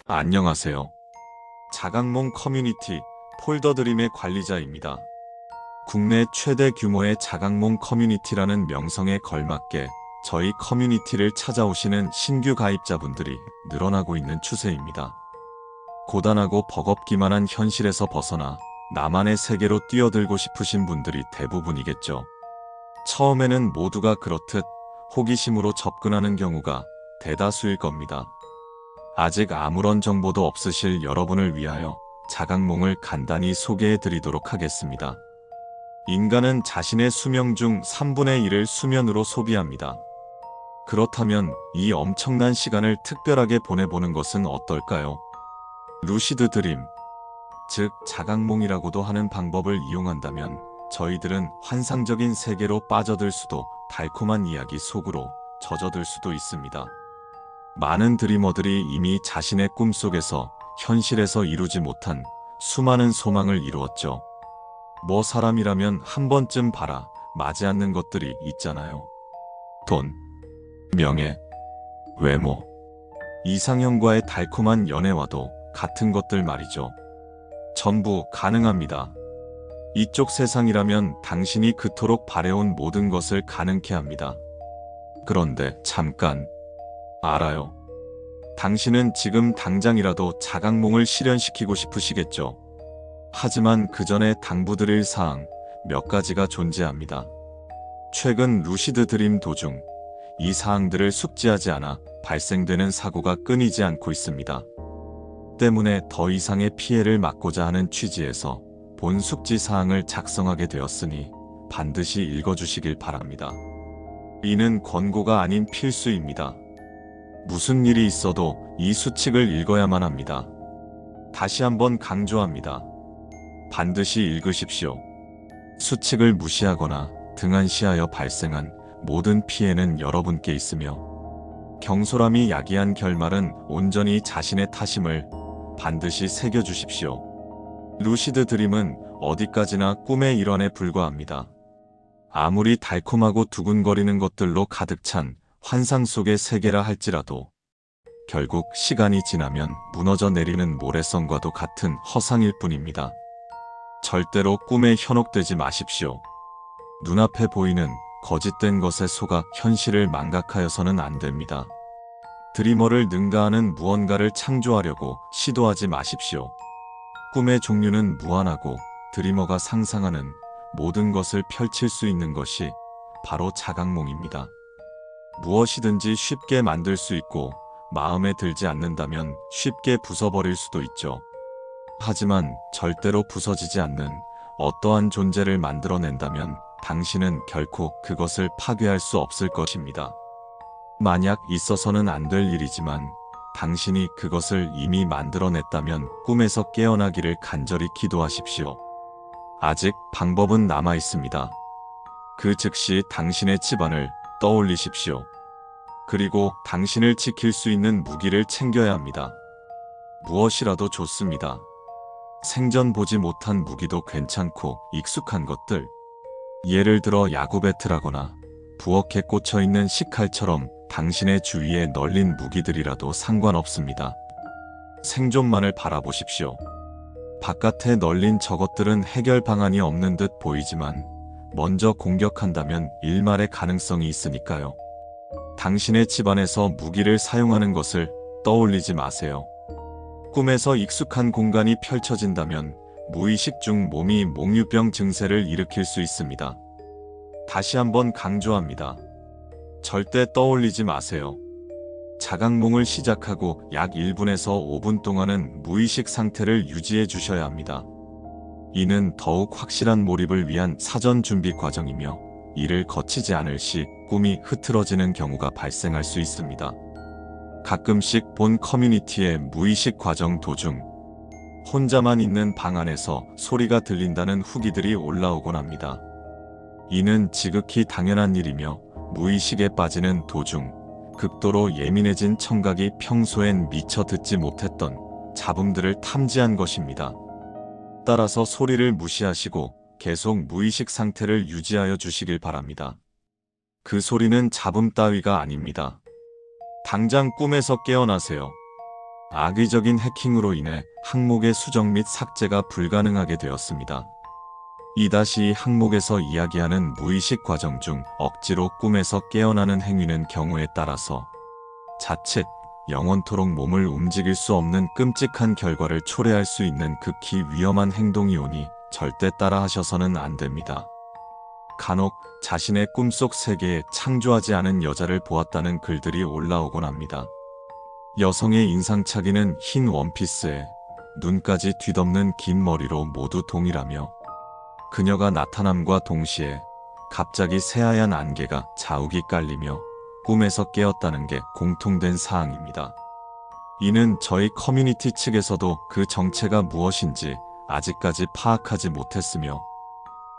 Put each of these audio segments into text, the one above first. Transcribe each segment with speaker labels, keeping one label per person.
Speaker 1: 안녕하세요. 자각몽 커뮤니티 폴더드림의 관리자입니다. 국내 최대 규모의 자각몽 커뮤니티라는 명성에 걸맞게 저희 커뮤니티를 찾아오시는 신규 가입자분들이 늘어나고 있는 추세입니다. 고단하고 버겁기만 한 현실에서 벗어나 나만의 세계로 뛰어들고 싶으신 분들이 대부분이겠죠. 처음에는 모두가 그렇듯 호기심으로 접근하는 경우가 대다수일 겁니다. 아직 아무런 정보도 없으실 여러분을 위하여 자각몽을 간단히 소개해 드리도록 하겠습니다. 인간은 자신의 수명 중 3분의 1을 수면으로 소비합니다. 그렇다면 이 엄청난 시간을 특별하게 보내보는 것은 어떨까요? 루시드 드림, 즉 자각몽이라고도 하는 방법을 이용한다면 저희들은 환상적인 세계로 빠져들 수도 달콤한 이야기 속으로 젖어들 수도 있습니다. 많은 드리머들이 이미 자신의 꿈속에서 현실에서 이루지 못한 수많은 소망을 이루었죠. 뭐 사람이라면 한 번쯤 봐라 마지 않는 것들이 있잖아요. 돈, 명예, 외모, 이상형과의 달콤한 연애와도 같은 것들 말이죠. 전부 가능합니다. 이쪽 세상이라면 당신이 그토록 바래온 모든 것을 가능케 합니다. 그런데 잠깐, 알아요. 당신은 지금 당장이라도 자각몽을 실현시키고 싶으시겠죠. 하지만 그 전에 당부드릴 사항 몇 가지가 존재합니다. 최근 루시드 드림 도중 이 사항들을 숙지하지 않아 발생되는 사고가 끊이지 않고 있습니다. 때문에 더 이상의 피해를 막고자 하는 취지에서 본 숙지 사항을 작성하게 되었으니 반드시 읽어주시길 바랍니다. 이는 권고가 아닌 필수입니다. 무슨 일이 있어도 이 수칙을 읽어야만 합니다. 다시 한번 강조합니다. 반드시 읽으십시오. 수칙을 무시하거나 등한시하여 발생한 모든 피해는 여러분께 있으며 경솔함이 야기한 결말은 온전히 자신의 탓임을 반드시 새겨주십시오. 루시드 드림은 어디까지나 꿈의 일환에 불과합니다. 아무리 달콤하고 두근거리는 것들로 가득 찬 환상 속의 세계라 할지라도 결국 시간이 지나면 무너져 내리는 모래성과도 같은 허상일 뿐입니다. 절대로 꿈에 현혹되지 마십시오. 눈앞에 보이는 거짓된 것에 속아 현실을 망각하여서는 안 됩니다. 드리머를 능가하는 무언가를 창조하려고 시도하지 마십시오. 꿈의 종류는 무한하고 드리머가 상상하는 모든 것을 펼칠 수 있는 것이 바로 자각몽입니다. 무엇이든지 쉽게 만들 수 있고 마음에 들지 않는다면 쉽게 부숴버릴 수도 있죠. 하지만 절대로 부서지지 않는 어떠한 존재를 만들어낸다면 당신은 결코 그것을 파괴할 수 없을 것입니다. 만약 있어서는 안 될 일이지만 당신이 그것을 이미 만들어냈다면 꿈에서 깨어나기를 간절히 기도하십시오. 아직 방법은 남아 있습니다. 그 즉시 당신의 집안을 떠올리십시오. 그리고 당신을 지킬 수 있는 무기를 챙겨야 합니다. 무엇이라도 좋습니다. 생전 보지 못한 무기도 괜찮고 익숙한 것들. 예를 들어 야구 배트라거나 부엌에 꽂혀있는 식칼처럼 당신의 주위에 널린 무기들이라도 상관없습니다. 생존만을 바라보십시오. 바깥에 널린 저것들은 해결 방안이 없는 듯 보이지만 먼저 공격한다면 일말의 가능성이 있으니까요. 당신의 집안에서 무기를 사용하는 것을 떠올리지 마세요. 꿈에서 익숙한 공간이 펼쳐진다면 무의식 중 몸이 몽유병 증세를 일으킬 수 있습니다. 다시 한번 강조합니다. 절대 떠올리지 마세요. 자각몽을 시작하고 약 1분에서 5분 동안은 무의식 상태를 유지해 주셔야 합니다. 이는 더욱 확실한 몰입을 위한 사전 준비 과정이며 이를 거치지 않을 시 꿈이 흐트러지는 경우가 발생할 수 있습니다. 가끔씩 본 커뮤니티의 무의식 과정 도중 혼자만 있는 방 안에서 소리가 들린다는 후기들이 올라오곤 합니다. 이는 지극히 당연한 일이며 무의식에 빠지는 도중 극도로 예민해진 청각이 평소엔 미처 듣지 못했던 잡음들을 탐지한 것입니다. 따라서 소리를 무시하시고 계속 무의식 상태를 유지하여 주시길 바랍니다. 그 소리는 잡음 따위가 아닙니다. 당장 꿈에서 깨어나세요. 악의적인 해킹으로 인해 항목의 수정 및 삭제가 불가능하게 되었습니다. 이 항목에서 이야기하는 무의식 과정 중 억지로 꿈에서 깨어나는 행위는 경우에 따라서 자칫 영원토록 몸을 움직일 수 없는 끔찍한 결과를 초래할 수 있는 극히 위험한 행동이 오니 절대 따라 하셔서는 안 됩니다. 간혹 자신의 꿈속 세계에 창조하지 않은 여자를 보았다는 글들이 올라오곤 합니다. 여성의 인상착의는 흰 원피스에 눈까지 뒤덮는 긴 머리로 모두 동일하며 그녀가 나타남과 동시에 갑자기 새하얀 안개가 자욱이 깔리며 꿈에서 깨었다는 게 공통된 사항입니다. 이는 저희 커뮤니티 측에서도 그 정체가 무엇인지 아직까지 파악하지 못했으며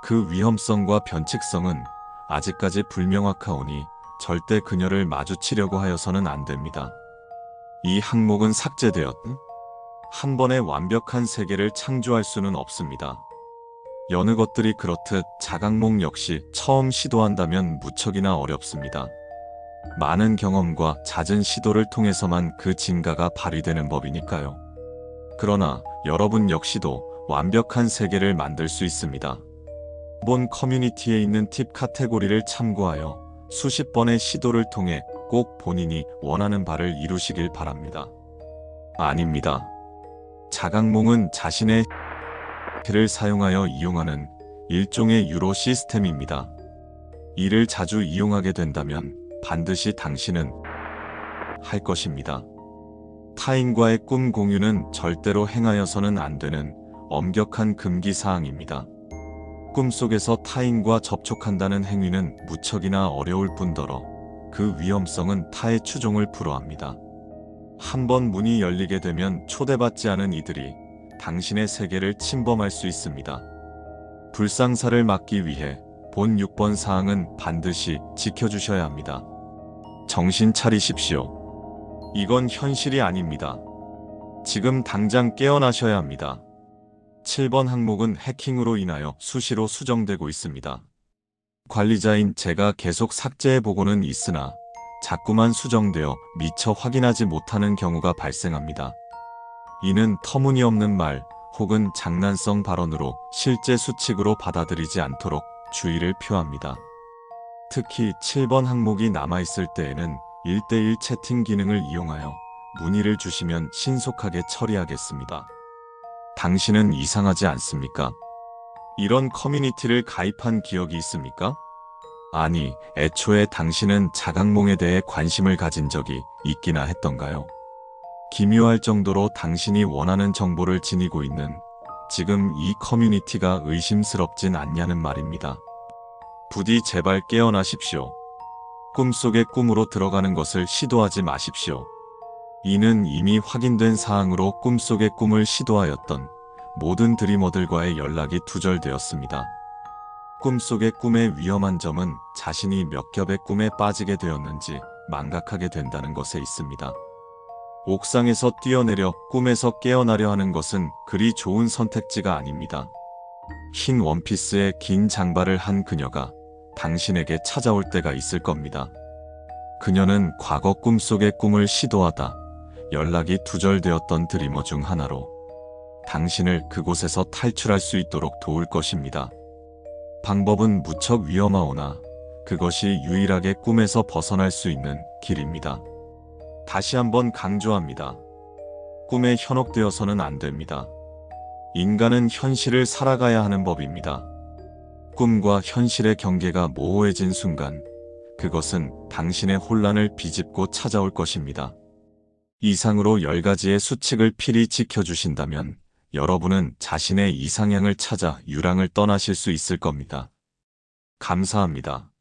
Speaker 1: 그 위험성과 변칙성은 아직까지 불명확하오니 절대 그녀를 마주치려고 하여서는 안 됩니다. 이 항목은 삭제되었. 한 번에 완벽한 세계를 창조할 수는 없습니다. 여느 것들이 그렇듯 자각몽 역시 처음 시도한다면 무척이나 어렵습니다. 많은 경험과 잦은 시도를 통해서만 그 진가가 발휘되는 법이니까요. 그러나 여러분 역시도 완벽한 세계를 만들 수 있습니다. 본 커뮤니티에 있는 팁 카테고리를 참고하여 수십 번의 시도를 통해 꼭 본인이 원하는 바를 이루시길 바랍니다. 아닙니다. 자각몽은 자신의 를 사용하여 이용하는 일종의 유로 시스템입니다. 이를 자주 이용하게 된다면 반드시 당신은 할 것입니다. 타인과의 꿈 공유는 절대로 행하여서는 안 되는 엄격한 금기 사항입니다. 꿈속에서 타인과 접촉한다는 행위는 무척이나 어려울 뿐더러 그 위험성은 타의 추종을 불허합니다. 한번 문이 열리게 되면 초대받지 않은 이들이 당신의 세계를 침범할 수 있습니다. 불상사를 막기 위해 본 6번 사항은 반드시 지켜주셔야 합니다. 정신 차리십시오. 이건 현실이 아닙니다. 지금 당장 깨어나셔야 합니다. 7번 항목은 해킹으로 인하여 수시로 수정되고 있습니다. 관리자인 제가 계속 삭제해보고는 있으나 자꾸만 수정되어 미처 확인하지 못하는 경우가 발생합니다. 이는 터무니없는 말 혹은 장난성 발언으로 실제 수칙으로 받아들이지 않도록 주의를 표합니다. 특히 7번 항목이 남아있을 때에는 1:1 채팅 기능을 이용하여 문의를 주시면 신속하게 처리하겠습니다. 당신은 이상하지 않습니까? 이런 커뮤니티를 가입한 기억이 있습니까? 아니, 애초에 당신은 자각몽에 대해 관심을 가진 적이 있기나 했던가요? 기묘할 정도로 당신이 원하는 정보를 지니고 있는 지금 이 커뮤니티가 의심스럽진 않냐는 말입니다. 부디 제발 깨어나십시오. 꿈속의 꿈으로 들어가는 것을 시도하지 마십시오. 이는 이미 확인된 사항으로 꿈속의 꿈을 시도하였던 모든 드리머들과의 연락이 두절되었습니다. 꿈속의 꿈의 위험한 점은 자신이 몇 겹의 꿈에 빠지게 되었는지 망각하게 된다는 것에 있습니다. 옥상에서 뛰어내려 꿈에서 깨어나려 하는 것은 그리 좋은 선택지가 아닙니다. 흰 원피스에 긴 장발을 한 그녀가 당신에게 찾아올 때가 있을 겁니다. 그녀는 과거 꿈속의 꿈을 시도하다 연락이 두절되었던 드리머 중 하나로 당신을 그곳에서 탈출할 수 있도록 도울 것입니다. 방법은 무척 위험하오나 그것이 유일하게 꿈에서 벗어날 수 있는 길입니다. 다시 한번 강조합니다. 꿈에 현혹되어서는 안 됩니다. 인간은 현실을 살아가야 하는 법입니다. 꿈과 현실의 경계가 모호해진 순간 그것은 당신의 혼란을 비집고 찾아올 것입니다. 이상으로 10가지의 수칙을 필히 지켜주신다면 여러분은 자신의 이상향을 찾아 유랑을 떠나실 수 있을 겁니다. 감사합니다.